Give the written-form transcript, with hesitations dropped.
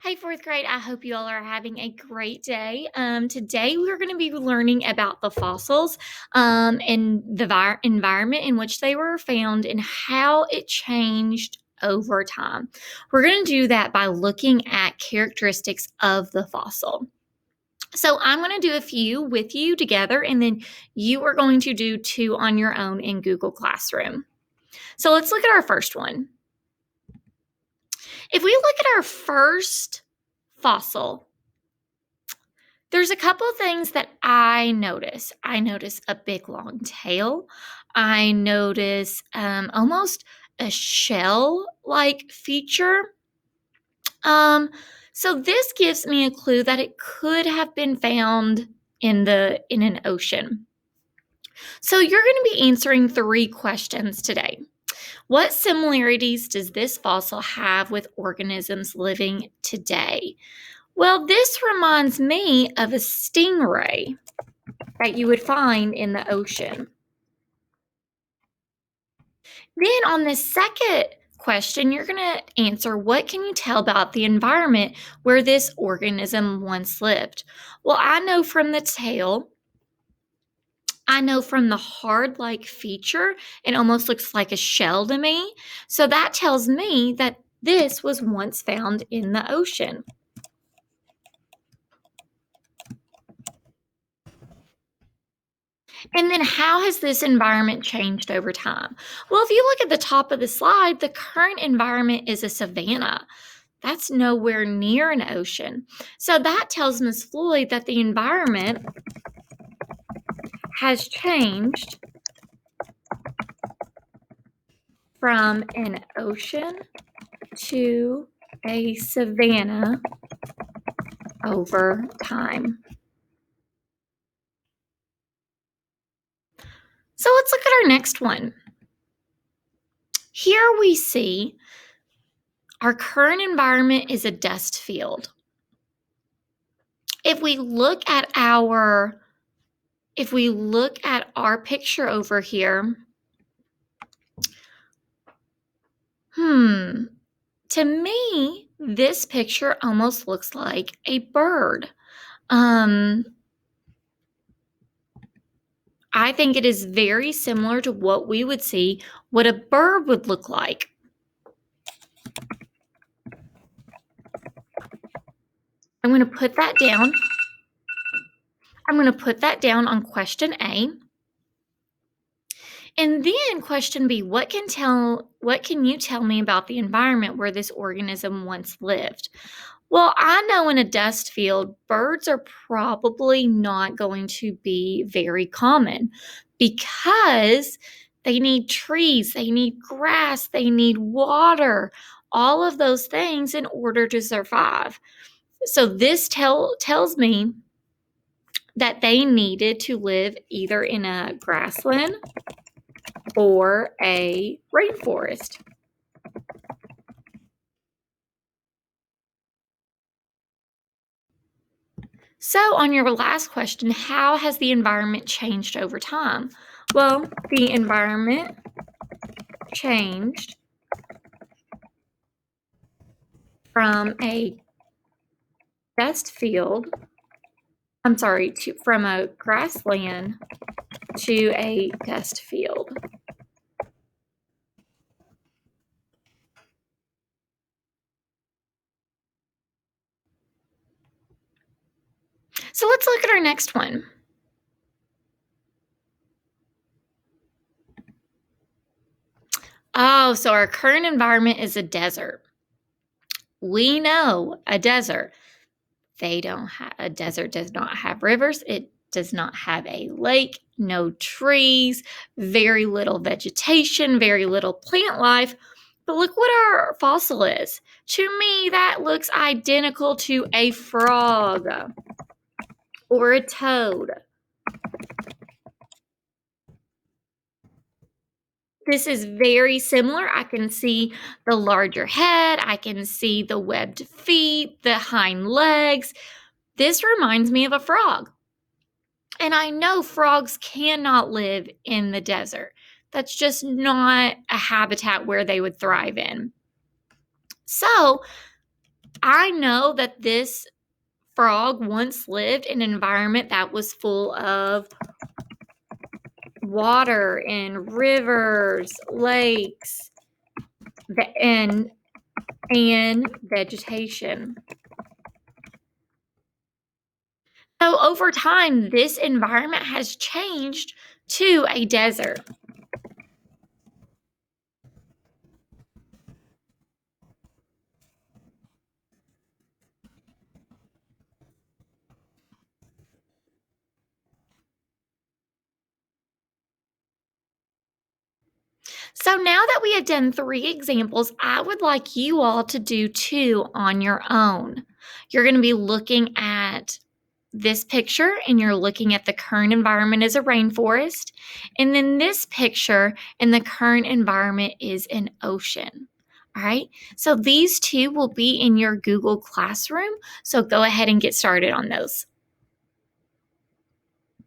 Hey, fourth grade, I hope you all are having a great day. Today, we're going to be learning about the fossils and the environment in which they were found and how it changed over time. We're going to do that by looking at characteristics of the fossil. So, I'm going to do a few with you together, and then you are going to do two on your own in Google Classroom. So, let's look at our first one. If we look at our first fossil, there's a couple things that I notice. I notice a big long tail. I notice almost a shell-like feature. So this gives me a clue that it could have been found in an ocean. So you're going to be answering 3 questions today. What similarities does this fossil have with organisms living today? Well, this reminds me of a stingray that you would find in the ocean. Then on the second question, you're going to answer, what can you tell about the environment where this organism once lived? Well, I know from the tail, I know from the hard-like feature, it almost looks like a shell to me. So that tells me that this was once found in the ocean. And then how has this environment changed over time? Well, if you look at the top of the slide, the current environment is a savanna. That's nowhere near an ocean. So that tells Ms. Floyd that the environment has changed from an ocean to a savanna over time. So let's look at our next one. Here we see our current environment is a dust field. If we look at our picture over here, to me, this picture almost looks like a bird. I think it is very similar to what we would see what a bird would look like. I'm going to put that down. I'm going to put that down on question A. And then question B, what can you tell me about the environment where this organism once lived? Well, I know in a dust field, birds are probably not going to be very common because they need trees, they need grass, they need water, all of those things in order to survive. So this tells me that they needed to live either in a grassland or a rainforest. So on your last question, how has the environment changed over time? Well, the environment changed from a dust field, from a grassland to a dust field. So let's look at our next one. Oh, so our current environment is a desert. We know a desert. A desert does not have rivers. It does not have a lake, no trees, very little vegetation, very little plant life. But look what our fossil is. To me, that looks identical to a frog or a toad. This is very similar. I can see the larger head. I can see the webbed feet, the hind legs. This reminds me of a frog. And I know frogs cannot live in the desert. That's just not a habitat where they would thrive in. So I know that this frog once lived in an environment that was full of water and rivers, lakes, and vegetation. So over time, this environment has changed to a desert. So now that we have done 3 examples, I would like you all to do 2 on your own. You're going to be looking at this picture and you're looking at the current environment as a rainforest. And then this picture and the current environment is an ocean. All right. So these 2 will be in your Google Classroom. So go ahead and get started on those.